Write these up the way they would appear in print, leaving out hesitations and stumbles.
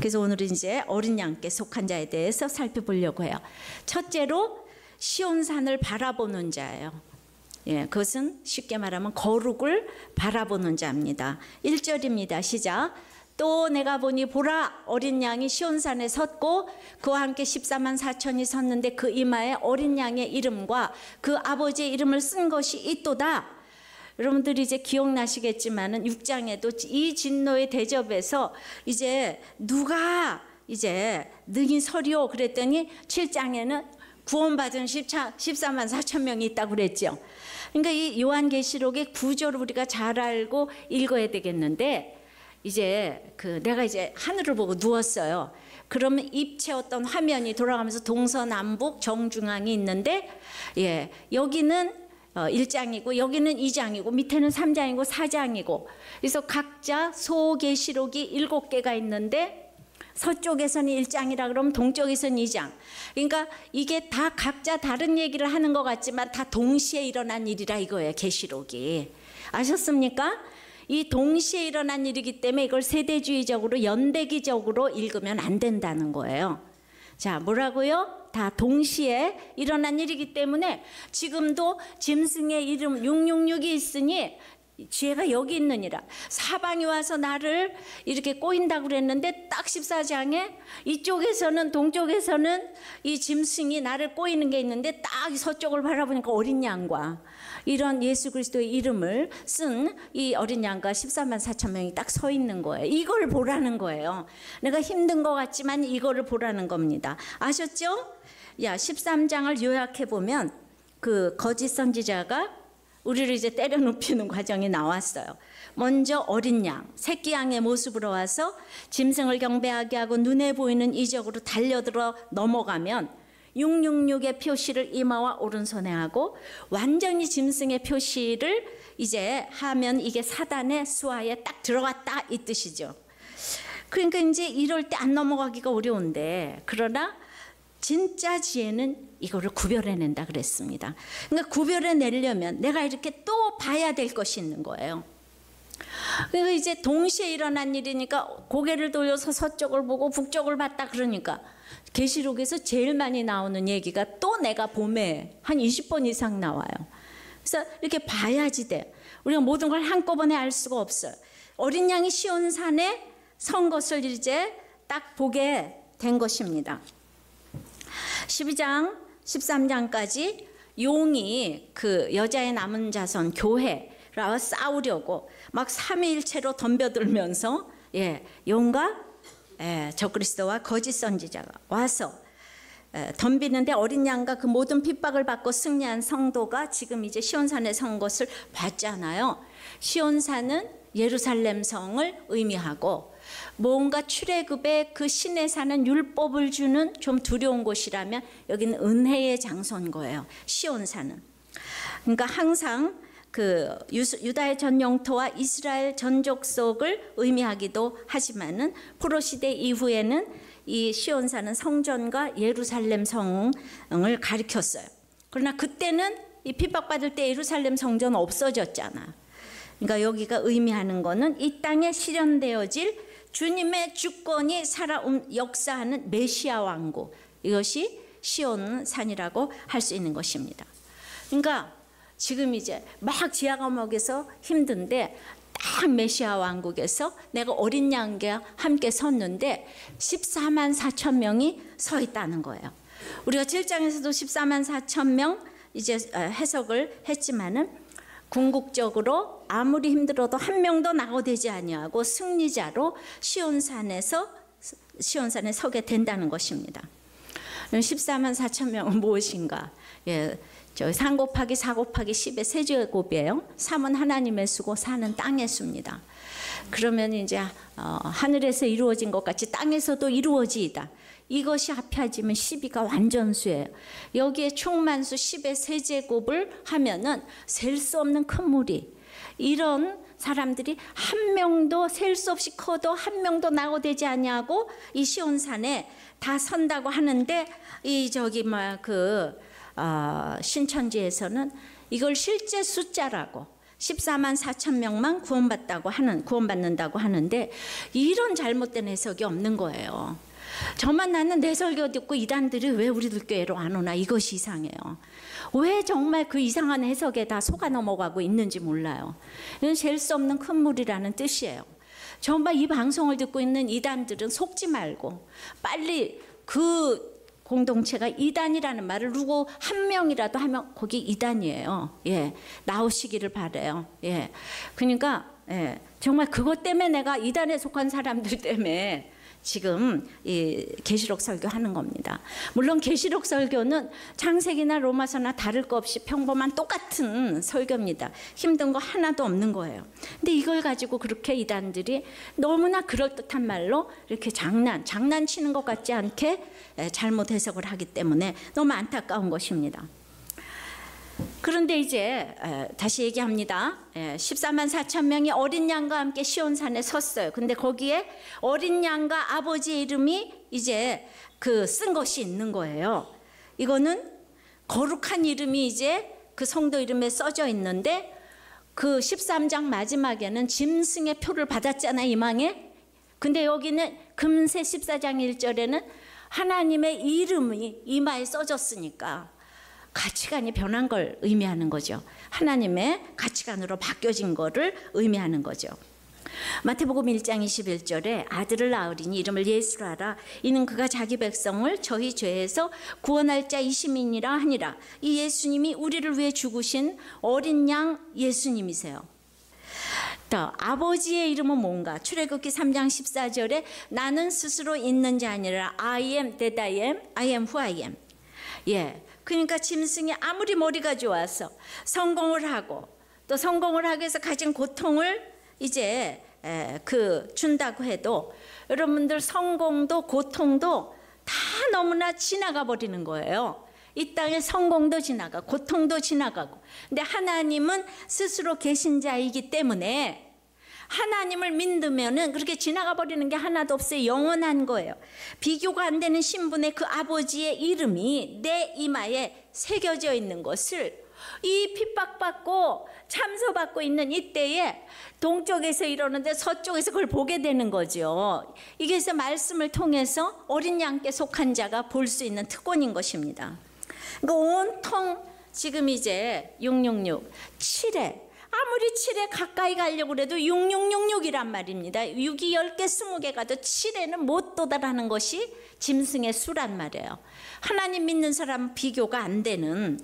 그래서 오늘은 이제 어린 양께 속한 자에 대해서 살펴보려고 해요. 첫째로 시온산을 바라보는 자예요. 예, 그것은 쉽게 말하면 거룩을 바라보는 자입니다. 1절입니다. 시작. 또 내가 보니 보라, 어린 양이 시온산에 섰고 그와 함께 14만 4천이 섰는데 그 이마에 어린 양의 이름과 그 아버지의 이름을 쓴 것이 있도다. 여러분들이 이제 기억나시겠지만은 6장에도 이 진노의 대접에서 이제 누가 이제 능히 서리오 그랬더니 7장에는 구원받은 14만 4천 명이 있다고 그랬죠. 그러니까 이 요한계시록의 구조를 우리가 잘 알고 읽어야 되겠는데, 이제 내가 이제 하늘을 보고 누웠어요. 그러면 입체 어떤 화면이 돌아가면서 동서남북 정중앙이 있는데, 예, 여기는 1장이고 여기는 2장이고 밑에는 3장이고 4장이고, 그래서 각자 소계시록이 7개가 있는데 서쪽에서는 1장이라 그러면 동쪽에서는 2장. 그러니까 이게 다 각자 다른 얘기를 하는 것 같지만 다 동시에 일어난 일이라 이거예요. 계시록이. 아셨습니까? 이 동시에 일어난 일이기 때문에 이걸 세대주의적으로 연대기적으로 읽으면 안 된다는 거예요. 자, 뭐라고요? 다 동시에 일어난 일이기 때문에 지금도 짐승의 이름 666이 있으니 지혜가 여기 있느니라. 사방이 와서 나를 이렇게 꼬인다고 그랬는데 딱 14장에 이쪽에서는 동쪽에서는 이 짐승이 나를 꼬이는 게 있는데 딱 서쪽을 바라보니까 어린 양과 이런 예수 그리스도의 이름을 쓴 이 어린 양과 14만 4천 명이 딱 서 있는 거예요. 이걸 보라는 거예요. 내가 힘든 것 같지만 이거를 보라는 겁니다. 아셨죠? 야, 13장을 요약해 보면 그 거짓 선지자가 우리를 이제 때려 눕히는 과정이 나왔어요. 먼저 어린 양, 새끼 양의 모습으로 와서 짐승을 경배하게 하고 눈에 보이는 이적으로 달려들어 넘어가면 666의 표시를 이마와 오른손에 하고 완전히 짐승의 표시를 이제 하면 이게 사단의 수하에 딱 들어갔다 이 뜻이죠. 그러니까 이제 이럴 때 안 넘어가기가 어려운데, 그러나 진짜 지혜는 이거를 구별해낸다 그랬습니다. 그러니까 구별해내려면 내가 이렇게 또 봐야 될 것이 있는 거예요. 그러니까 이제 동시에 일어난 일이니까 고개를 돌려서 서쪽을 보고 북쪽을 봤다 그러니까 계시록에서 제일 많이 나오는 얘기가 또 내가 봄에 한 20번 이상 나와요. 그래서 이렇게 봐야지 돼. 우리가 모든 걸 한꺼번에 알 수가 없어요. 어린 양이 시온산에 선 것을 이제 딱 보게 된 것입니다. 12장 13장까지 용이 그 여자의 남은 자손 교회라 싸우려고 막 삼위일체로 덤벼들면서, 예, 용과 적그리스도와 거짓 선지자가 와서 덤비는데 어린 양과 그 모든 핍박을 받고 승리한 성도가 지금 이제 시온산에 선 것을 봤잖아요. 시온산은 예루살렘 성을 의미하고 뭔가 출애굽의 그 신에 사는 율법을 주는 좀 두려운 곳이라면 여기는 은혜의 장소인 거예요. 시온산은. 그러니까 항상 그 유다의 전 영토와 이스라엘 전 족속을 의미하기도 하지만은 포로 시대 이후에는 이 시온산은 성전과 예루살렘 성을 가리켰어요. 그러나 그때는 이 핍박받을 때 예루살렘 성전 없어졌잖아. 그러니까 여기가 의미하는 거는 이 땅에 실현되어질 주님의 주권이 역사하는 메시아 왕국, 이것이 시온산이라고 할 수 있는 것입니다. 그러니까 지금 이제 막 지하감옥에서 힘든데 딱 메시아 왕국에서 내가 어린 양과 함께 섰는데 14만 4천 명이 서 있다는 거예요. 우리가 7장에서도 14만 4천 명 이제 해석을 했지만은 궁극적으로 아무리 힘들어도 한 명도 낙오되지 아니하고 승리자로 시온산에 서게 된다는 것입니다. 14만 4천 명은 무엇인가? 예, 저 3 곱하기 4 곱하기 10의 세제곱이에요. 3은 하나님의 수고 4는 땅의 수입니다. 그러면 이제 하늘에서 이루어진 것 같이 땅에서도 이루어지이다. 이것이 합해지면 12가 완전수예요. 여기에 충만수 10의 세제곱을 하면은 셀 수 없는 큰 무리. 이런 사람들이 한 명도 셀 수 없이 커도 한 명도 낙오되지 아니하고 이 시온산에 다 선다고 하는데, 이 신천지에서는 이걸 실제 숫자라고, 14만 4천 명만 구원받는다고 하는데 이런 잘못된 해석이 없는 거예요. 저만 나는 내 설교 듣고 이단들이 왜 우리들 교회로 안 오나, 이것이 이상해요. 왜 정말 그 이상한 해석에 다 속아 넘어가고 있는지 몰라요. 이건 셀 수 없는 큰 물이라는 뜻이에요. 정말 이 방송을 듣고 있는 이단들은 속지 말고 빨리 그 공동체가 이단이라는 말을 누구 한 명이라도 하면 거기 이단이에요. 예, 나오시기를 바라요. 예, 그러니까 정말 그것 때문에 내가 이단에 속한 사람들 때문에 지금 이 계시록 설교하는 겁니다. 물론 계시록 설교는 창세기나 로마서나 다를 거 없이 평범한 똑같은 설교입니다. 힘든 거 하나도 없는 거예요. 근데 이걸 가지고 그렇게 이단들이 너무나 그럴듯한 말로 이렇게 장난치는 것 같지 않게 잘못 해석을 하기 때문에 너무 안타까운 것입니다. 그런데 이제 다시 얘기합니다. 14만 4천 명이 어린 양과 함께 시온산에 섰어요. 근데 거기에 어린 양과 아버지의 이름이 이제 쓴 것이 있는 거예요. 이거는 거룩한 이름이 이제 그 성도 이름에 써져 있는데 그 13장 마지막에는 짐승의 표를 받았잖아요, 이망에. 근데 여기는 금세 14장 1절에는 하나님의 이름이 이마에 써졌으니까 가치관이 변한 걸 의미하는 거죠. 하나님의 가치관으로 바뀌어진 거를 의미하는 거죠. 마태복음 1장 21절에 아들을 낳으리니 이름을 예수라 하라. 이는 그가 자기 백성을 저희 죄에서 구원할 자 이심이니라 하니라. 이 예수님이 우리를 위해 죽으신 어린 양 예수님이세요. 또 아버지의 이름은 뭔가? 출애굽기 3장 14절에 나는 스스로 있는 자 아니라 I am that I am, I am who I am. 예, 그러니까 짐승이 아무리 머리가 좋아서 성공을 하고 또 성공을 하기 위해서 가진 고통을 이제 준다고 해도 여러분들 성공도 고통도 다 너무나 지나가 버리는 거예요. 이 땅에 성공도 지나가 고통도 지나가고, 근데 하나님은 스스로 계신 자이기 때문에 하나님을 믿으면은 그렇게 지나가 버리는 게 하나도 없어요. 영원한 거예요. 비교가 안 되는 신분의 그 아버지의 이름이 내 이마에 새겨져 있는 것을 이 핍박받고 참소받고 있는 이때에 동쪽에서 이러는데 서쪽에서 그걸 보게 되는 거죠. 이게 그래서 말씀을 통해서 어린 양께 속한 자가 볼 수 있는 특권인 것입니다. 그러니까 온통 지금 이제 666, 7회 아무리 7에 가까이 가려고 해도 6666이란 말입니다. 6이 10개, 20개 가도 7에는 못 도달하는 것이 짐승의 수란 말이에요. 하나님 믿는 사람은 비교가 안 되는.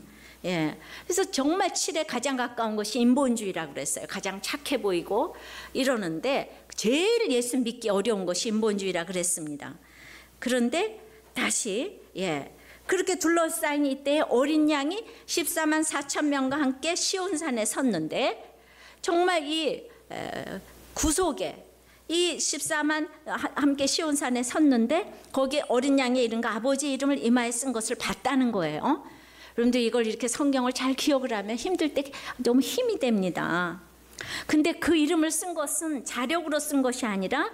예. 그래서 정말 7에 가장 가까운 것이 인본주의라고 그랬어요. 가장 착해 보이고 이러는데 제일 예수 믿기 어려운 것이 인본주의라고 그랬습니다. 그런데 다시 그렇게 둘러싸인 이때에 어린 양이 14만 4천 명과 함께 시온산에 섰는데 정말 이 구속에 이 14만 함께 시온산에 섰는데 거기에 어린 양의 이름과 아버지의 이름을 이마에 쓴 것을 봤다는 거예요. 여러분들 이걸 이렇게 성경을 잘 기억을 하면 힘들 때 너무 힘이 됩니다. 근데 그 이름을 쓴 것은 자력으로 쓴 것이 아니라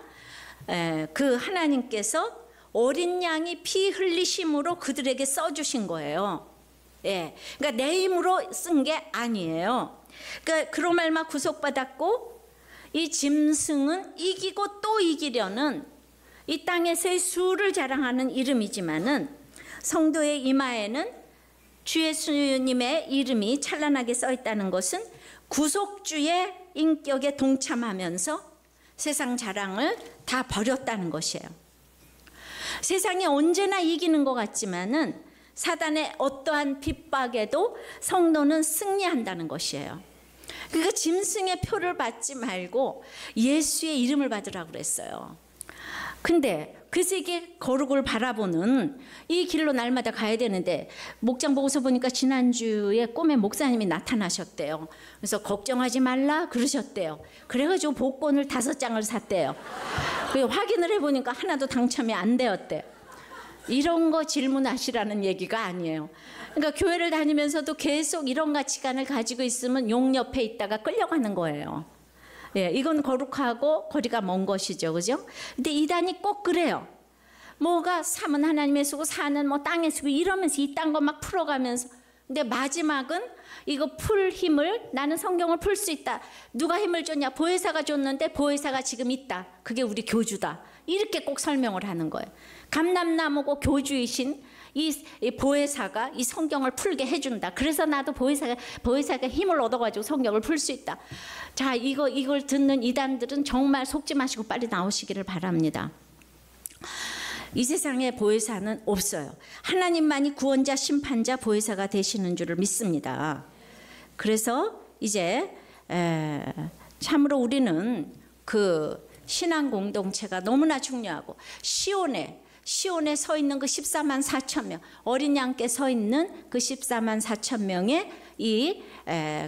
그 하나님께서 어린 양이 피 흘리심으로 그들에게 써주신 거예요. 그러니까 내 힘으로 쓴 게 아니에요. 그러니까 그로 말미암아 구속받았고 이 짐승은 이기고 또 이기려는 이 땅에서의 수를 자랑하는 이름이지만은 성도의 이마에는 주 예수님의 이름이 찬란하게 써 있다는 것은 구속주의 인격에 동참하면서 세상 자랑을 다 버렸다는 것이에요. 세상이 언제나 이기는 것 같지만은 사단의 어떠한 핍박에도 성도는 승리한다는 것이에요. 그러니까 짐승의 표를 받지 말고 예수의 이름을 받으라고 그랬어요. 근데 그래서 이게 거룩을 바라보는 이 길로 날마다 가야 되는데 목장 보고서 보니까 지난주에 꿈에 목사님이 나타나셨대요. 그래서 걱정하지 말라 그러셨대요. 그래가지고 복권을 5장을 샀대요. 확인을 해보니까 하나도 당첨이 안 되었대요. 이런 거 질문하시라는 얘기가 아니에요. 그러니까 교회를 다니면서도 계속 이런 가치관을 가지고 있으면 용 옆에 있다가 끌려가는 거예요. 이건 거룩하고 거리가 먼 것이죠, 그죠? 근데 이단이 꼭 그래요. 뭐가 3은 하나님의 쓰고 4는 뭐 땅의 쓰고 이러면서 이딴 거 막 풀어가면서, 근데 마지막은 이거 풀 힘을, 나는 성경을 풀 수 있다. 누가 힘을 줬냐? 보혜사가 줬는데 보혜사가 지금 있다. 그게 우리 교주다. 이렇게 꼭 설명을 하는 거예요. 감람나무고 교주이신 이 보혜사가 이 성경을 풀게 해준다. 그래서 나도 보혜사가 힘을 얻어가지고 성경을 풀 수 있다. 자, 이걸 듣는 이단들은 정말 속지 마시고 빨리 나오시기를 바랍니다. 이 세상에 보혜사는 없어요. 하나님만이 구원자, 심판자, 보혜사가 되시는 줄을 믿습니다. 그래서 이제 참으로 우리는 그 신앙 공동체가 너무나 중요하고, 시온에 서 있는 그 14만 4천 명, 어린 양께 서 있는 그 14만 4천 명의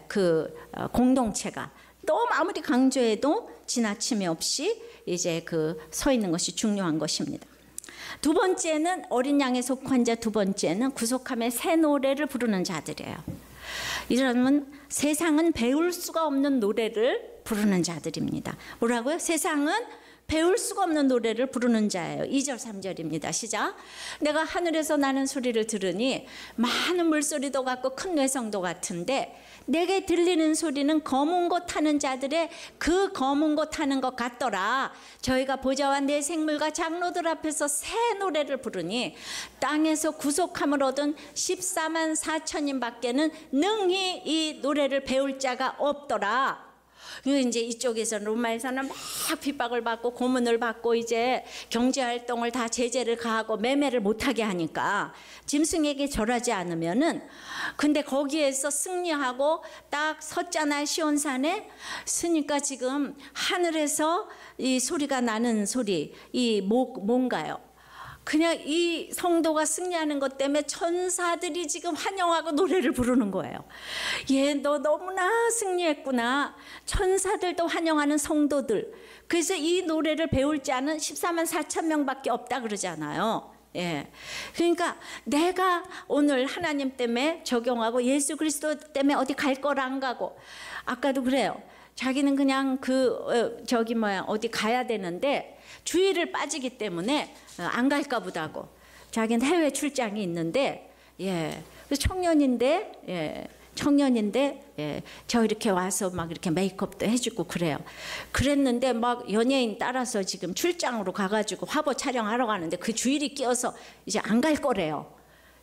그 공동체가 너무 아무리 강조해도 지나침이 없이 이제 그 서 있는 것이 중요한 것입니다. 두 번째는 어린 양에 속한 자, 두 번째는 구속함의 새 노래를 부르는 자들이에요. 이러면 세상은 배울 수가 없는 노래를 부르는 자들입니다. 뭐라고요? 세상은 배울 수가 없는 노래를 부르는 자예요. 2절 3절입니다. 시작. 내가 하늘에서 나는 소리를 들으니 많은 물소리도 같고 큰 뇌성도 같은데 내게 들리는 소리는 검은 것 타는 자들의 그 검은 것 타는 것 같더라. 저희가 보좌와 내 생물과 장로들 앞에서 새 노래를 부르니 땅에서 구속함을 얻은 14만 4천인 밖에는 능히 이 노래를 배울 자가 없더라. 이제 이쪽에서는 로마에서는 막 핍박을 받고 고문을 받고 이제 경제활동을 다 제재를 가하고 매매를 못하게 하니까 짐승에게 절하지 않으면은, 근데 거기에서 승리하고 딱 섰잖아요. 시온산에 서니까 지금 하늘에서 이 소리가 나는 소리, 이 뭔가요? 그냥 이 성도가 승리하는 것 때문에 천사들이 지금 환영하고 노래를 부르는 거예요. 예, 너 너무나 승리했구나. 천사들도 환영하는 성도들. 그래서 이 노래를 배울 자는 14만 4천 명밖에 없다 그러잖아요. 예. 그러니까 내가 오늘 하나님 때문에 적용하고 예수 그리스도 때문에 어디 갈 거라 안 가고, 아까도 그래요. 자기는 그냥 어디 가야 되는데 주일을 빠지기 때문에 안 갈까 보다고. 자기는 해외 출장이 있는데, 예, 청년인데 저 이렇게 와서 막 이렇게 메이크업도 해주고 그래요. 그랬는데 막 연예인 따라서 지금 출장으로 가가지고 화보 촬영하러 가는데 그 주일이 끼어서 이제 안 갈 거래요.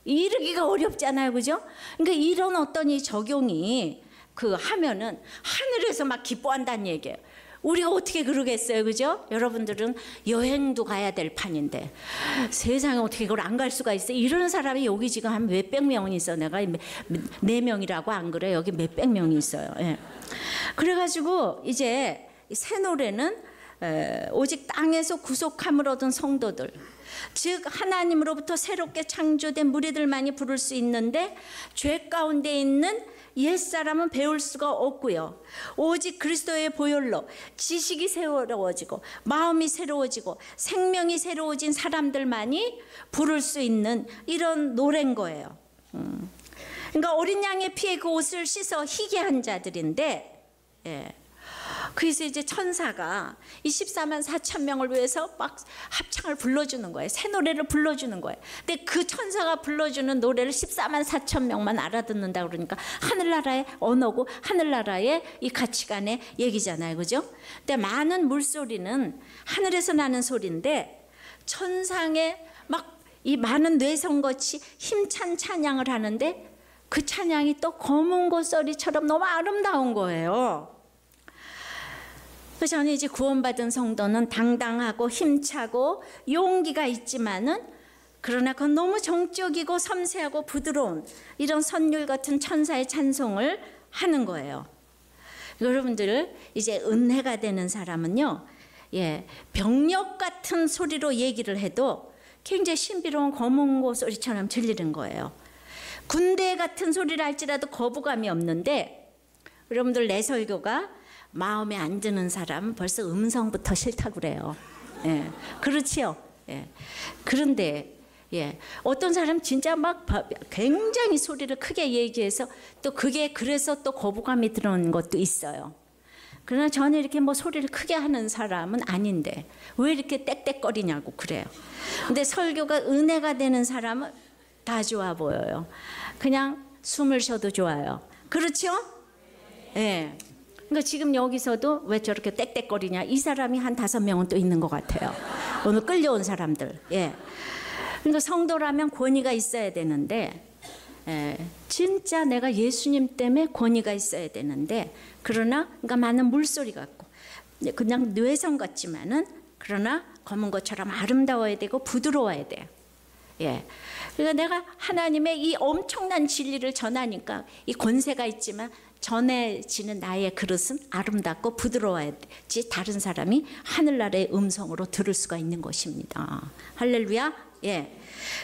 이르기가 어렵잖아요, 그죠? 그러니까 이런 어떤 이 적용이 하면은 하늘에서 막 기뻐한다는 얘기예요. 우리가 어떻게 그러겠어요, 그죠? 여러분들은 여행도 가야 될 판인데 세상에 어떻게 그걸 안 갈 수가 있어요? 이런 사람이 여기 지금 한 몇백 명이 있어. 내가 4명이라고 안 그래? 여기 몇백 명이 있어요. 예. 그래가지고 이제 새 노래는 오직 땅에서 구속함을 얻은 성도들, 즉 하나님으로부터 새롭게 창조된 무리들만이 부를 수 있는데, 죄 가운데 있는 옛사람은 배울 수가 없고요. 오직 그리스도의 보혈로 지식이 새로워지고 마음이 새로워지고 생명이 새로워진 사람들만이 부를 수 있는 이런 노래인 거예요. 그러니까 어린 양의 피에 그 옷을 씻어 희게 한 자들인데, 예. 그래서 이제 천사가 이 14만 4천 명을 위해서 막 합창을 불러주는 거예요. 새 노래를 불러주는 거예요. 근데 그 천사가 불러주는 노래를 14만 4천 명만 알아듣는다 그러니까 하늘나라의 언어고 하늘나라의 이 가치관의 얘기잖아요, 그죠? 근데 많은 물소리는 하늘에서 나는 소리인데, 천상에 막 이 많은 뇌성같이 힘찬 찬양을 하는데 그 찬양이 또 검은 고소리처럼 너무 아름다운 거예요. 그래서 저는 이제 구원받은 성도는 당당하고 힘차고 용기가 있지만은, 그러나 그건 너무 정적이고 섬세하고 부드러운 이런 선율 같은 천사의 찬송을 하는 거예요. 여러분들 이제 은혜가 되는 사람은요, 예, 병력 같은 소리로 얘기를 해도 굉장히 신비로운 검은 고 소리처럼 들리는 거예요. 군대 같은 소리를 할지라도 거부감이 없는데, 여러분들 내 설교가 마음에 안 드는 사람은 벌써 음성부터 싫다고 그래요. 예, 그렇지요. 예. 그런데 예, 어떤 사람 진짜 막 굉장히 소리를 크게 얘기해서 또 그게 그래서 또 거부감이 드는 것도 있어요. 그러나 저는 이렇게 뭐 소리를 크게 하는 사람은 아닌데 왜 이렇게 떽떽거리냐고 그래요. 근데 설교가 은혜가 되는 사람은 다 좋아 보여요. 그냥 숨을 쉬어도 좋아요. 그렇죠? 예. 그러니까 지금 여기서도 왜 저렇게 떽떽거리냐, 이 사람이 한 5명은 또 있는 것 같아요. 오늘 끌려온 사람들. 예. 그러니까 성도라면 권위가 있어야 되는데, 진짜 내가 예수님 때문에 권위가 있어야 되는데, 그러나 그러니까 많은 물소리 같고 그냥 뇌성 같지만은, 그러나 검은 것처럼 아름다워야 되고 부드러워야 돼요. 예. 그러니까 내가 하나님의 이 엄청난 진리를 전하니까 이 권세가 있지만 전해지는 나의 그릇은 아름답고 부드러워야지 다른 사람이 하늘나라의 음성으로 들을 수가 있는 것입니다. 할렐루야. 예.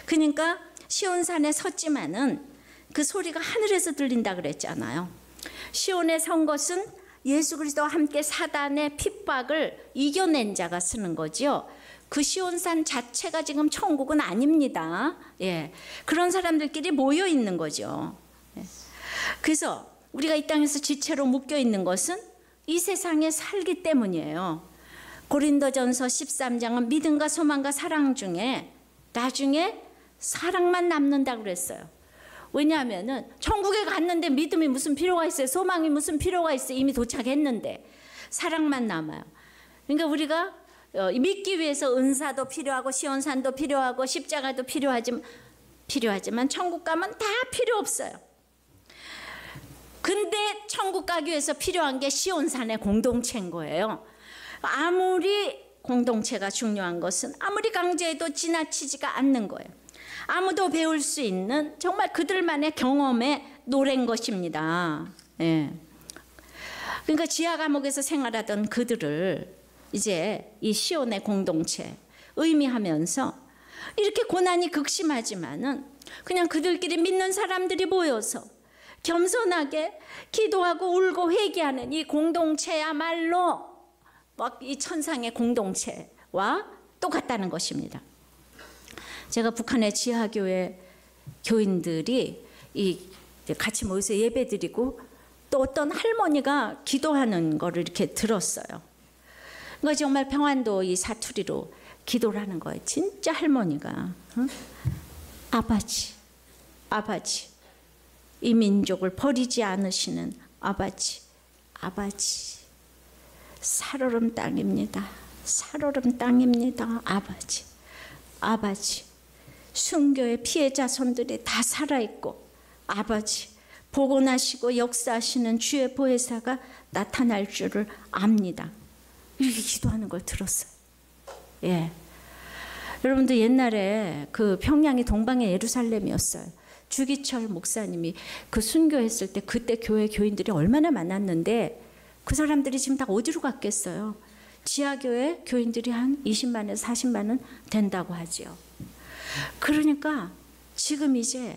그러니까 시온산에 섰지만은 그 소리가 하늘에서 들린다 그랬잖아요. 시온에 선 것은 예수 그리스도와 함께 사단의 핍박을 이겨낸 자가 쓰는 거죠. 그 시온산 자체가 지금 천국은 아닙니다. 예. 그런 사람들끼리 모여 있는 거죠. 예. 그래서 우리가 이 땅에서 지체로 묶여 있는 것은 이 세상에 살기 때문이에요. 고린도전서 13장은 믿음과 소망과 사랑 중에 나중에 사랑만 남는다고 그랬어요. 왜냐하면은 천국에 갔는데 믿음이 무슨 필요가 있어요? 소망이 무슨 필요가 있어요? 이미 도착했는데 사랑만 남아요. 그러니까 우리가 믿기 위해서 은사도 필요하고 시온산도 필요하고 십자가도 필요하지만 천국 가면 다 필요 없어요. 근데 천국 가기 위해서 필요한 게 시온산의 공동체인 거예요. 아무리 공동체가 중요한 것은 아무리 강조해도 지나치지가 않는 거예요. 아무도 배울 수 있는 정말 그들만의 경험의 노래인 것입니다. 예. 그러니까 지하 감옥에서 생활하던 그들을 이제 이 시온의 공동체 의미하면서 이렇게 고난이 극심하지만은 그냥 그들끼리 믿는 사람들이 모여서 겸손하게 기도하고 울고 회개하는 이 공동체야말로 막 이 천상의 공동체와 똑같다는 것입니다. 제가 북한의 지하교회 교인들이 같이 모여서 예배드리고 또 어떤 할머니가 기도하는 거를 이렇게 들었어요. 그러니까 정말 평안도 이 사투리로 기도를 하는 거예요. 진짜 할머니가 아버지, 아버지, 이 민족을 버리지 않으시는 아버지, 아버지, 살얼음 땅입니다. 살얼음 땅입니다. 아버지, 아버지, 순교의 피해자 손들이 다 살아있고 아버지, 복원하시고 역사하시는 주의 보혜사가 나타날 줄을 압니다. 이렇게 기도하는 걸 들었어요. 예. 여러분들 옛날에 그 평양이 동방의 예루살렘이었어요. 주기철 목사님이 그 순교했을 때 그때 교회 교인들이 얼마나 많았는데 그 사람들이 지금 다 어디로 갔겠어요? 지하교회 교인들이 한 20만에서 40만은 된다고 하죠. 그러니까 지금 이제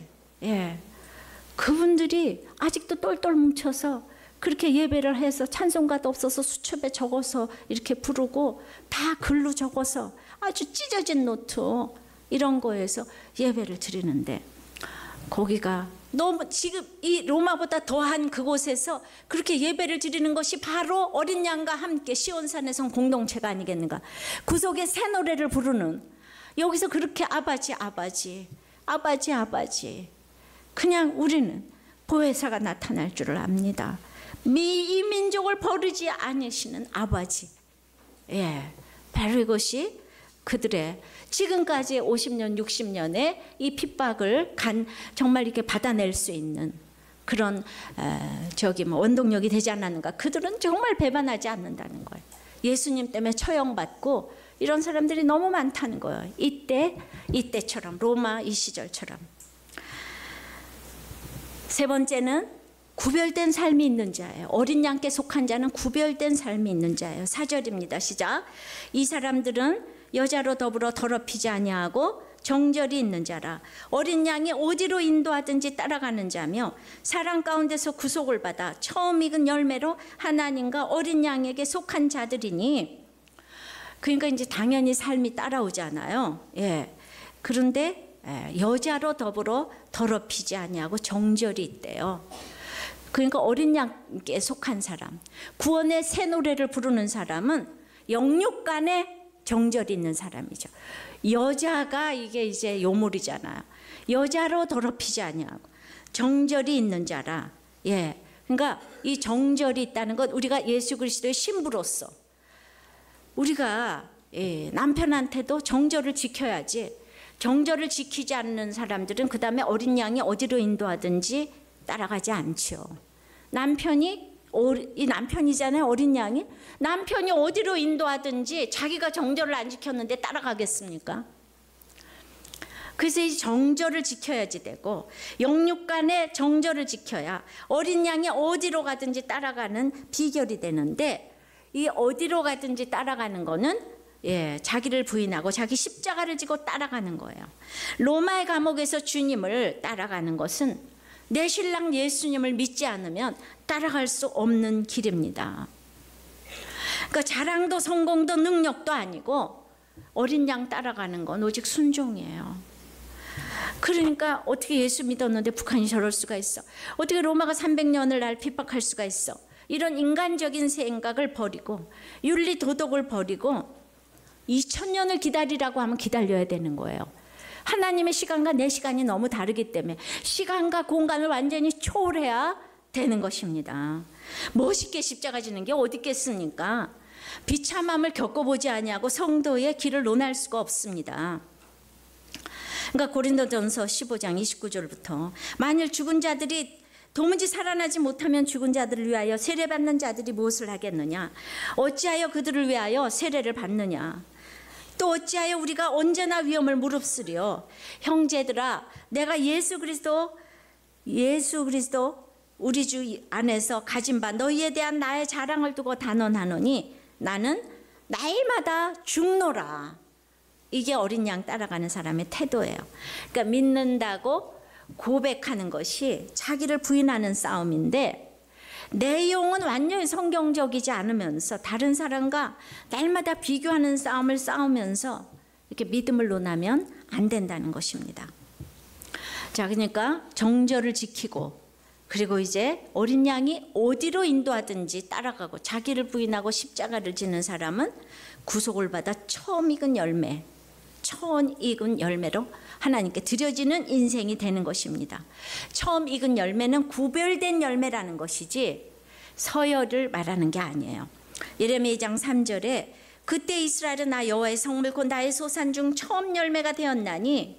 그분들이 아직도 똘똘 뭉쳐서 그렇게 예배를 해서 찬송가도 없어서 수첩에 적어서 이렇게 부르고 다 글로 적어서 아주 찢어진 노트 이런 거에서 예배를 드리는데 거기가 너무 지금 이 로마보다 더한 그곳에서 그렇게 예배를 드리는 것이 바로 어린 양과 함께 시온산에선 공동체가 아니겠는가. 구속의 새 노래를 부르는 여기서 그렇게 아버지 아버지 아버지 아버지 그냥 우리는 보혜사가 나타날 줄을 압니다. 이 민족을 버리지 않으시는 아버지. 예, 바로 이것이 그들의 지금까지 50년 60년의 이 핍박을 정말 이렇게 받아낼 수 있는 그런 원동력이 되지 않았는가. 그들은 정말 배반하지 않는다는 거예요. 예수님 때문에 처형받고 이런 사람들이 너무 많다는 거예요. 이때처럼 로마 이 시절처럼. 세 번째는 구별된 삶이 있는 자예요. 어린 양께 속한 자는 구별된 삶이 있는 자예요. 4절입니다. 시작. 이 사람들은 여자로 더불어 더럽히지 아니하고 정절이 있는 자라. 어린 양이 어디로 인도하든지 따라가는 자며 사랑 가운데서 구속을 받아 처음 익은 열매로 하나님과 어린 양에게 속한 자들이니. 그러니까 이제 당연히 삶이 따라오잖아요. 예. 그런데 여자로 더불어 더럽히지 아니하고 정절이 있대요. 그러니까 어린 양께 속한 사람, 구원의 새 노래를 부르는 사람은 영육 간에 정절이 있는 사람이죠. 여자가 이게 이제 요물이잖아요. 여자로 더럽히지 아니하고 정절이 있는 자라. 예, 그러니까 이 정절이 있다는 것, 우리가 예수 그리스도의 신부로서 우리가 남편한테도 정절을 지켜야지. 정절을 지키지 않는 사람들은 그 다음에 어린 양이 어디로 인도하든지 따라가지 않죠. 이 남편이잖아요, 어린 양이. 남편이 어디로 인도하든지 자기가 정절을 안 지켰는데 따라가겠습니까? 그래서 이 정절을 지켜야지 되고, 영육 간의 정절을 지켜야 어린 양이 어디로 가든지 따라가는 비결이 되는데, 이 어디로 가든지 따라가는 거는 자기를 부인하고 자기 십자가를 지고 따라가는 거예요. 로마의 감옥에서 주님을 따라가는 것은 내 신랑 예수님을 믿지 않으면 따라갈 수 없는 길입니다. 그러니까 자랑도 성공도 능력도 아니고 어린 양 따라가는 건 오직 순종이에요. 그러니까 어떻게 예수 믿었는데 북한이 저럴 수가 있어? 어떻게 로마가 300년을 날 핍박할 수가 있어? 이런 인간적인 생각을 버리고 윤리 도덕을 버리고 2000년을 기다리라고 하면 기다려야 되는 거예요. 하나님의 시간과 내 시간이 너무 다르기 때문에 시간과 공간을 완전히 초월해야 되는 것입니다. 멋있게 십자가 지는 게 어디 있겠습니까? 비참함을 겪어보지 아니하고 성도의 길을 논할 수가 없습니다. 그러니까 고린도전서 15장 29절부터 만일 죽은 자들이 도무지 살아나지 못하면 죽은 자들을 위하여 세례받는 자들이 무엇을 하겠느냐? 어찌하여 그들을 위하여 세례를 받느냐? 또 어찌하여 우리가 언제나 위험을 무릅쓰려? 형제들아, 내가 예수 그리스도 우리 주 안에서 가진 바 너희에 대한 나의 자랑을 두고 단언하노니 나는 날마다 죽노라. 이게 어린 양 따라가는 사람의 태도예요. 그러니까 믿는다고 고백하는 것이 자기를 부인하는 싸움인데, 내용은 완전히 성경적이지 않으면서 다른 사람과 날마다 비교하는 싸움을 싸우면서 이렇게 믿음을 논하면 안 된다는 것입니다. 자, 그러니까 정절을 지키고, 그리고 이제 어린 양이 어디로 인도하든지 따라가고 자기를 부인하고 십자가를 지는 사람은 구속을 받아 처음 익은 열매로 하나님께 드려지는 인생이 되는 것입니다. 처음 익은 열매는 구별된 열매라는 것이지 서열을 말하는 게 아니에요. 예레미야 2장 3절에 그때 이스라엘은 나 여호와의 성물 곧 나의 소산 중 처음 열매가 되었나니,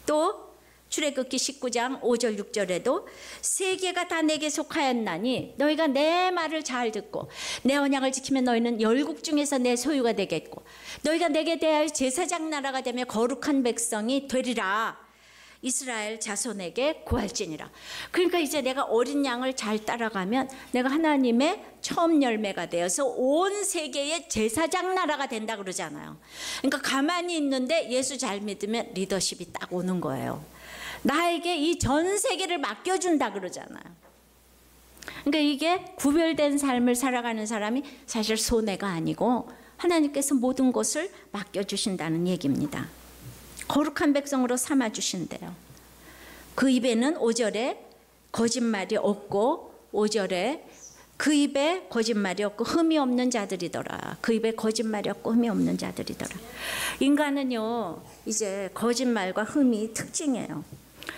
또 출애굽기 19장 5절 6절에도 세계가 다 내게 속하였나니 너희가 내 말을 잘 듣고 내 언약을 지키면 너희는 열국 중에서 내 소유가 되겠고 너희가 내게 대하여 제사장 나라가 되며 거룩한 백성이 되리라. 이스라엘 자손에게 구할지니라. 그러니까 이제 내가 어린 양을 잘 따라가면 내가 하나님의 처음 열매가 되어서 온 세계의 제사장 나라가 된다 그러잖아요. 그러니까 가만히 있는데 예수 잘 믿으면 리더십이 딱 오는 거예요. 나에게 이 전 세계를 맡겨준다 그러잖아요. 그러니까 이게 구별된 삶을 살아가는 사람이 사실 손해가 아니고 하나님께서 모든 것을 맡겨주신다는 얘기입니다. 거룩한 백성으로 삼아주신대요. 그 입에는 5절에 거짓말이 없고 5절에 그 입에 거짓말이 없고 흠이 없는 자들이더라. 그 입에 거짓말이 없고 흠이 없는 자들이더라. 인간은요 이제 거짓말과 흠이 특징이에요.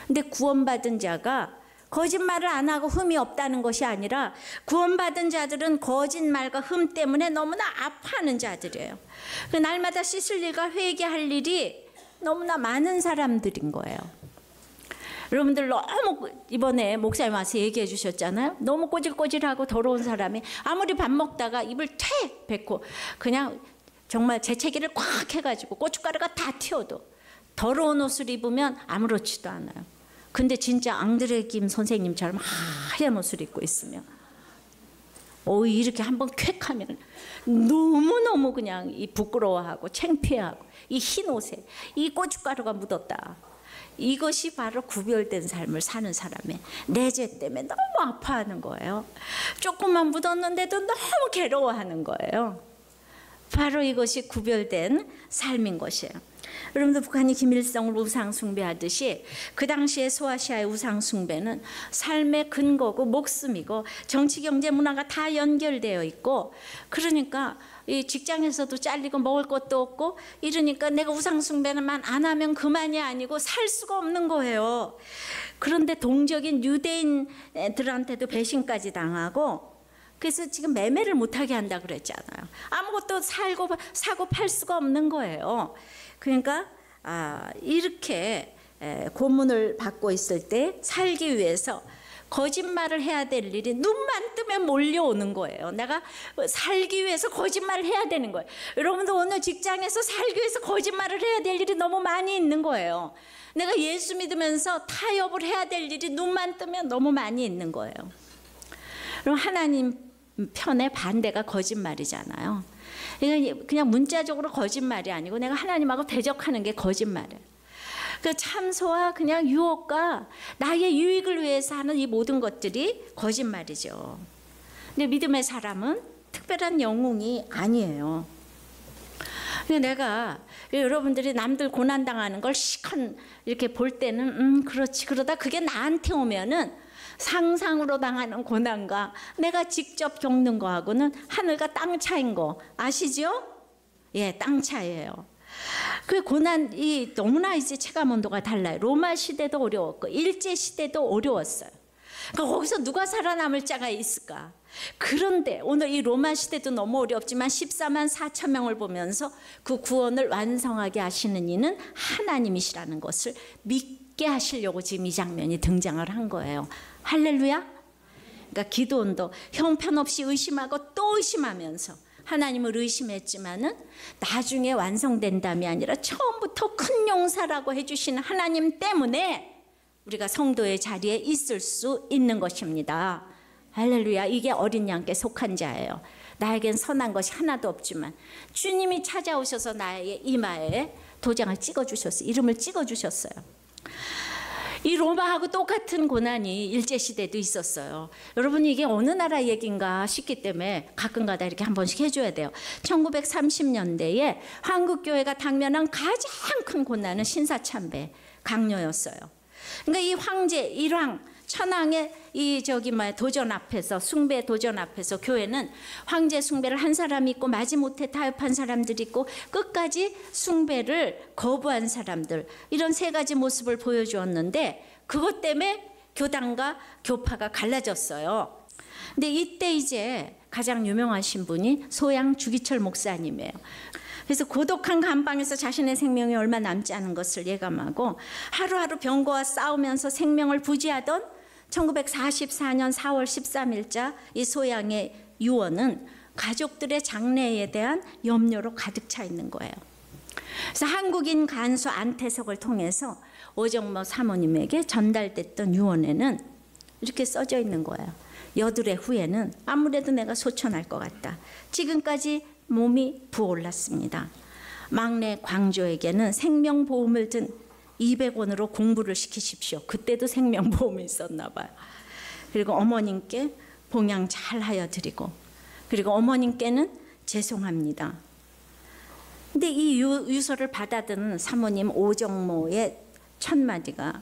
근데 구원받은 자가 거짓말을 안 하고 흠이 없다는 것이 아니라 구원받은 자들은 거짓말과 흠 때문에 너무나 아파하는 자들이에요. 날마다 씻을 일과 회개할 일이 너무나 많은 사람들인 거예요. 여러분들 너무 이번에 목사님 와서 얘기해 주셨잖아요. 너무 꼬질꼬질하고 더러운 사람이 아무리 밥 먹다가 입을 퇴 뱉고 그냥 정말 재채기를 꽉 해가지고 고춧가루가 다 튀어도 더러운 옷을 입으면 아무렇지도 않아요. 근데 진짜 앙드레 김 선생님처럼 하얀 옷을 입고 있으면 이렇게 한번 쾌 하면 너무너무 그냥 이 부끄러워하고 창피하고 이 흰 옷에 이 고춧가루가 묻었다. 이것이 바로 구별된 삶을 사는 사람의 내 죄 때문에 너무 아파하는 거예요. 조금만 묻었는데도 너무 괴로워하는 거예요. 바로 이것이 구별된 삶인 것이에요. 여러분들 북한이 김일성을 우상 숭배하듯이 그 당시에 소아시아의 우상 숭배는 삶의 근거고 목숨이고 정치, 경제, 문화가 다 연결되어 있고, 그러니까 이 직장에서도 잘리고 먹을 것도 없고 이러니까 내가 우상 숭배만 안 하면 그만이 아니고 살 수가 없는 거예요. 그런데 동적인 유대인들한테도 배신까지 당하고, 그래서 지금 매매를 못하게 한다 그랬잖아요. 아무것도 사고 팔 수가 없는 거예요. 그러니까 이렇게 고문을 받고 있을 때 살기 위해서 거짓말을 해야 될 일이 눈만 뜨면 몰려오는 거예요. 내가 살기 위해서 거짓말을 해야 되는 거예요. 여러분도 오늘 직장에서 살기 위해서 거짓말을 해야 될 일이 너무 많이 있는 거예요. 내가 예수 믿으면서 타협을 해야 될 일이 눈만 뜨면 너무 많이 있는 거예요. 그럼 하나님 편의 반대가 거짓말이잖아요. 그냥 문자적으로 거짓말이 아니고 내가 하나님하고 대적하는 게 거짓말이에요. 그 참소와 그냥 유혹과 나의 유익을 위해서 하는 이 모든 것들이 거짓말이죠. 근데 믿음의 사람은 특별한 영웅이 아니에요. 내가 여러분들이 남들 고난당하는 걸 시컨 이렇게 볼 때는 그렇지, 그러다 그게 나한테 오면은 상상으로 당하는 고난과 내가 직접 겪는 거하고는 하늘과 땅 차이인 거 아시죠? 예, 땅 차이예요. 그 고난이 너무나 이제 체감 온도가 달라요. 로마 시대도 어려웠고 일제 시대도 어려웠어요. 그러니까 거기서 누가 살아남을 자가 있을까? 그런데 오늘 이 로마 시대도 너무 어렵지만 14만 4천 명을 보면서 그 구원을 완성하게 하시는 이는 하나님이시라는 것을 믿게 하시려고 지금 이 장면이 등장을 한 거예요. 할렐루야. 그러니까 기도원도 형편없이 의심하고 또 의심하면서 하나님을 의심했지만은 나중에 완성된담이 아니라 처음부터 큰 용사라고 해주시는 하나님 때문에 우리가 성도의 자리에 있을 수 있는 것입니다. 할렐루야. 이게 어린 양께 속한 자예요. 나에겐 선한 것이 하나도 없지만 주님이 찾아오셔서 나의 이마에 도장을 찍어주셨어요. 이름을 찍어주셨어요. 이 로마하고 똑같은 고난이 일제시대도 있었어요. 여러분 이게 어느 나라 얘기인가 싶기 때문에 가끔가다 이렇게 한 번씩 해줘야 돼요. 1930년대에 한국교회가 당면한 가장 큰 고난은 신사참배, 강요였어요. 그러니까 이 황제, 일왕, 천황의 이 도전 앞에서, 숭배 도전 앞에서 교회는 황제 숭배를 한 사람이 있고 마지못해 타협한 사람들이 있고 끝까지 숭배를 거부한 사람들, 이런 세 가지 모습을 보여주었는데 그것 때문에 교단과 교파가 갈라졌어요. 근데 이때 이제 가장 유명하신 분이 소양 주기철 목사님이에요. 그래서 고독한 감방에서 자신의 생명이 얼마 남지 않은 것을 예감하고 하루하루 병거와 싸우면서 생명을 부지하던 1944년 4월 13일자 이 소양의 유언은 가족들의 장래에 대한 염려로 가득 차 있는 거예요. 그래서 한국인 간수 안태석을 통해서 오정모 사모님에게 전달됐던 유언에는 이렇게 써져 있는 거예요. 여드레 후에는 아무래도 내가 소천할 것 같다. 지금까지 몸이 부어올랐습니다. 막내 광조에게는 생명보험을 든 200원으로 공부를 시키십시오. 그때도 생명보험이 있었나 봐요. 그리고 어머님께 봉양 잘하여 드리고, 그리고 어머님께는 죄송합니다. 근데 이 유서를 받아드는 사모님 오정모의 첫 마디가,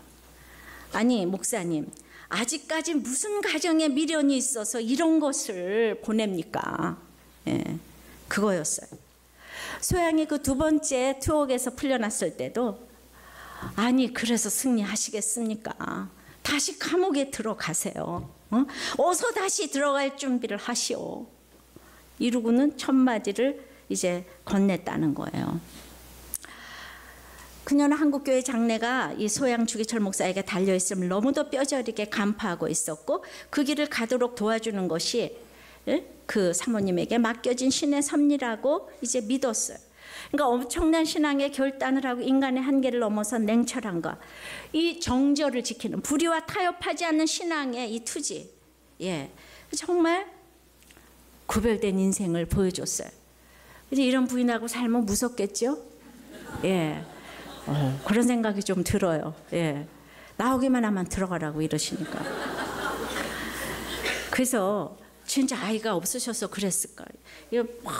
아니 목사님, 아직까지 무슨 가정에 미련이 있어서 이런 것을 보냅니까? 예, 그거였어요. 소양이 그 두 번째 투옥에서 풀려났을 때도 아니 그래서 승리하시겠습니까? 다시 감옥에 들어가세요. 어서 다시 들어갈 준비를 하시오. 이러고는 첫 마디를 이제 건넸다는 거예요. 그녀는 한국교회 장례가 이 소양 주기철 목사에게 달려있음을 너무도 뼈저리게 간파하고 있었고 그 길을 가도록 도와주는 것이 그 사모님에게 맡겨진 신의 섭리라고 이제 믿었어요. 그러니까 엄청난 신앙의 결단을 하고 인간의 한계를 넘어선 냉철함과 이 정절을 지키는 불의와 타협하지 않는 신앙의 이 투지, 예, 정말 구별된 인생을 보여줬어요. 이런 부인하고 살면 무섭겠죠? 예, 그런 생각이 좀 들어요. 예, 나오기만 하면 들어가라고 이러시니까. 그래서 진짜 아이가 없으셔서 그랬을까. 이거 막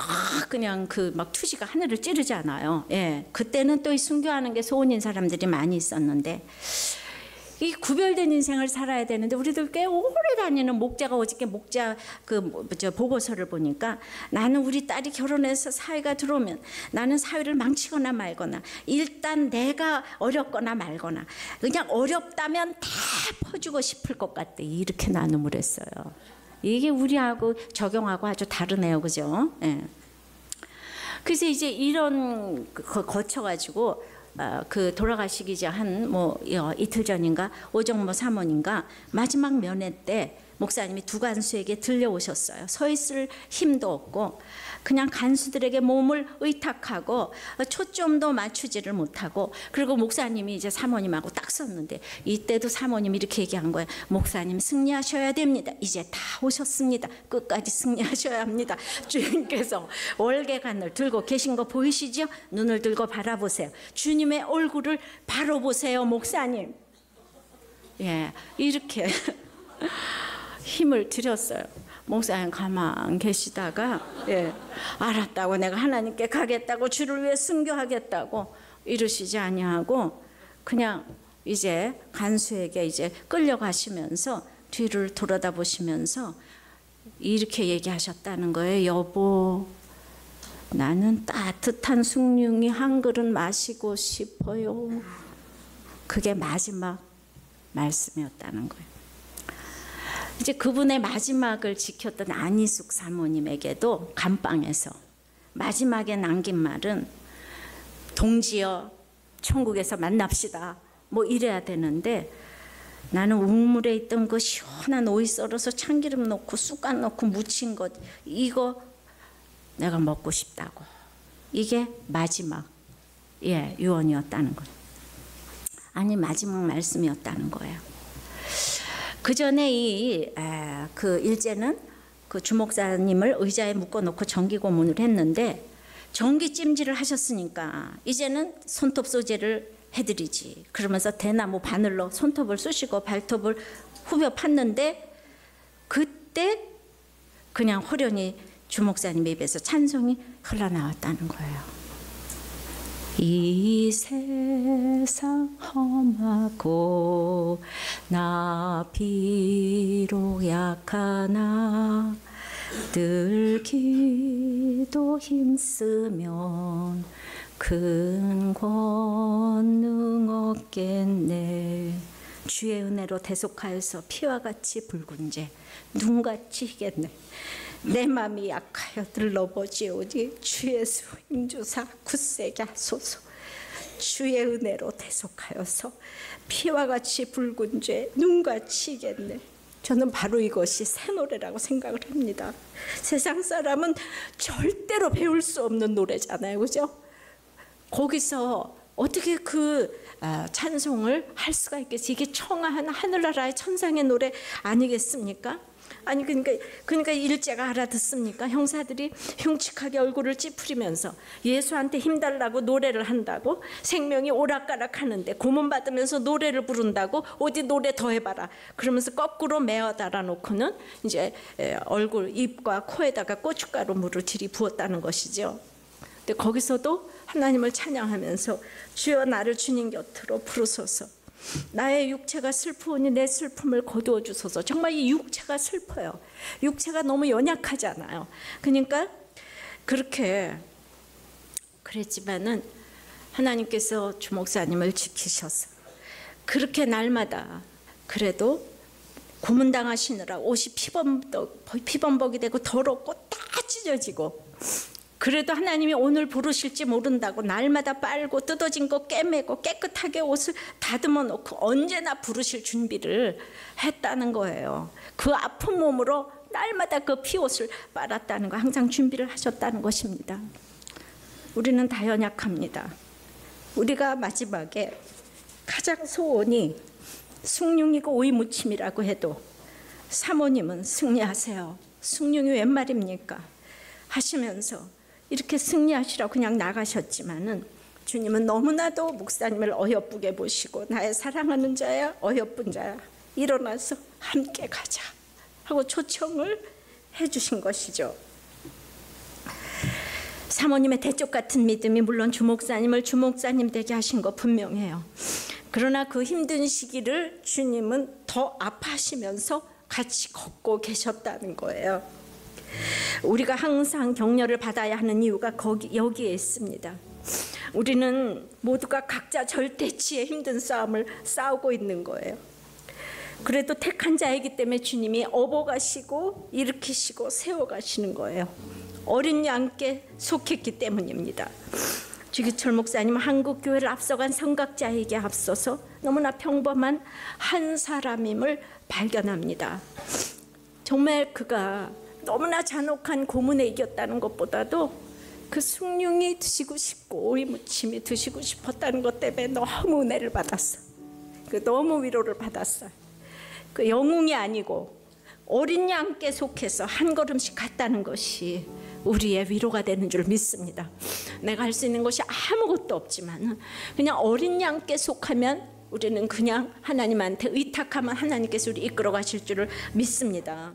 그냥 그 막 투지가 하늘을 찌르잖아요. 예, 그때는 또 이 순교하는 게 소원인 사람들이 많이 있었는데 이 구별된 인생을 살아야 되는데 우리들 꽤 오래 다니는 목자가 어저께 목자 보고서를 보니까 나는 우리 딸이 결혼해서 사회가 들어오면 나는 사회를 망치거나 말거나 일단 내가 어렵거나 말거나 그냥 어렵다면 다 퍼주고 싶을 것 같대. 이렇게 나눔을 했어요. 이게 우리하고 적용하고 아주 다르네요, 그죠? 예. 그래서 이제 이런 거쳐가지고 그 돌아가시기 이제 한 이틀 전인가 오정모 사모님과 마지막 면회 때 목사님이 두 간수에게 들려오셨어요. 서 있을 힘도 없고 그냥 간수들에게 몸을 의탁하고 초점도 맞추지를 못하고 그리고 목사님이 이제 사모님하고 딱 섰는데 이때도 사모님이 이렇게 얘기한 거예요. 목사님 승리하셔야 됩니다. 이제 다 오셨습니다. 끝까지 승리하셔야 합니다. 주님께서 월계관을 들고 계신 거 보이시죠? 눈을 들고 바라보세요. 주님의 얼굴을 바로 보세요, 목사님. 예, 이렇게 힘을 드렸어요. 목사님 가만 계시다가 알았다고 내가 하나님께 가겠다고 주를 위해 순교하겠다고 이러시지 아니하고 그냥 이제 간수에게 이제 끌려가시면서 뒤를 돌아다 보시면서 이렇게 얘기하셨다는 거예요. 여보, 나는 따뜻한 숭늉이 한 그릇 마시고 싶어요. 그게 마지막 말씀이었다는 거예요. 이제 그분의 마지막을 지켰던 안희숙 사모님에게도 감방에서 마지막에 남긴 말은 동지여 천국에서 만납시다 뭐 이래야 되는데 나는 우물에 있던 그 시원한 오이 썰어서 참기름 넣고 쑥갓 넣고 무친 것 이거 내가 먹고 싶다고. 이게 마지막 유언이었다는 거예요. 아니 마지막 말씀이었다는 거예요. 그 전에 그 일제는 그 주목사님을 의자에 묶어놓고 전기 고문을 했는데 전기 찜질을 하셨으니까 이제는 손톱 소재를 해드리지. 그러면서 대나무 바늘로 손톱을 쑤시고 발톱을 후벼 팠는데 그때 그냥 호련히 주목사님 입에서 찬송이 흘러나왔다는 거예요. 이 세상 험하고 나 비록 약하나 늘 기도 힘쓰면 큰 권능 얻겠네. 주의 은혜로 대속하여서 피와 같이 붉은 죄 눈같이 희겠네. 내 맘이 약하여 들러보지오니 주 예수 힘주사 굳세게 하소서. 주의 은혜로 대속하여서 피와 같이 붉은 죄 눈같이 희겠네. 저는 바로 이것이 새 노래라고 생각을 합니다. 세상 사람은 절대로 배울 수 없는 노래잖아요, 그죠? 거기서 어떻게 그 찬송을 할 수가 있겠어요? 이게 청아한 하늘나라의 천상의 노래 아니겠습니까? 아니 그러니까 일제가 알아듣습니까? 형사들이 흉측하게 얼굴을 찌푸리면서 예수한테 힘달라고 노래를 한다고 생명이 오락가락하는데 고문받으면서 노래를 부른다고 어디 노래 더 해봐라 그러면서 거꾸로 메어 달아놓고는 이제 얼굴 입과 코에다가 고춧가루 물을 들이부었다는 것이죠. 근데 거기서도 하나님을 찬양하면서 주여 나를 주님 곁으로 부르소서. 나의 육체가 슬프오니 내 슬픔을 거두어 주소서. 정말 이 육체가 슬퍼요. 육체가 너무 연약하잖아요. 그러니까 그렇게 그랬지만은 하나님께서 주목사님을 지키셔서 그렇게 날마다 그래도 고문당하시느라 옷이 피범벅이 되고 더럽고 다 찢어지고 그래도 하나님이 오늘 부르실지 모른다고 날마다 빨고 뜯어진 거 깨매고 깨끗하게 옷을 다듬어 놓고 언제나 부르실 준비를 했다는 거예요. 그 아픈 몸으로 날마다 그 피옷을 빨았다는 거 항상 준비를 하셨다는 것입니다. 우리는 다 연약합니다. 우리가 마지막에 가장 소원이 숭늉이고 오이 무침이라고 해도 사모님은 승리하세요. 숭늉이 웬 말입니까? 하시면서 이렇게 승리하시라고 그냥 나가셨지만은 주님은 너무나도 목사님을 어여쁘게 보시고 나의 사랑하는 자야 어여쁜 자야 일어나서 함께 가자 하고 초청을 해주신 것이죠. 사모님의 대쪽 같은 믿음이 물론 주목사님을 주목사님 되게 하신 거 분명해요. 그러나 그 힘든 시기를 주님은 더 아파하시면서 같이 걷고 계셨다는 거예요. 우리가 항상 격려를 받아야 하는 이유가 여기에 있습니다. 우리는 모두가 각자 절대치의 힘든 싸움을 싸우고 있는 거예요. 그래도 택한 자이기 때문에 주님이 업어가시고 일으키시고 세워가시는 거예요. 어린 양께 속했기 때문입니다. 주기철 목사님은 한국교회를 앞서간 선각자에게 앞서서 너무나 평범한 한 사람임을 발견합니다. 정말 그가 너무나 잔혹한 고문에 이겼다는 것보다도 그 숭늉이 드시고 싶고 오이 무침이 드시고 싶었다는 것 때문에 너무 은혜를 받았어. 너무 위로를 받았어. 그 영웅이 아니고 어린 양께 속해서 한 걸음씩 갔다는 것이 우리의 위로가 되는 줄 믿습니다. 내가 할 수 있는 것이 아무것도 없지만 그냥 어린 양께 속하면 우리는 그냥 하나님한테 의탁하면 하나님께서 우리 이끌어 가실 줄을 믿습니다.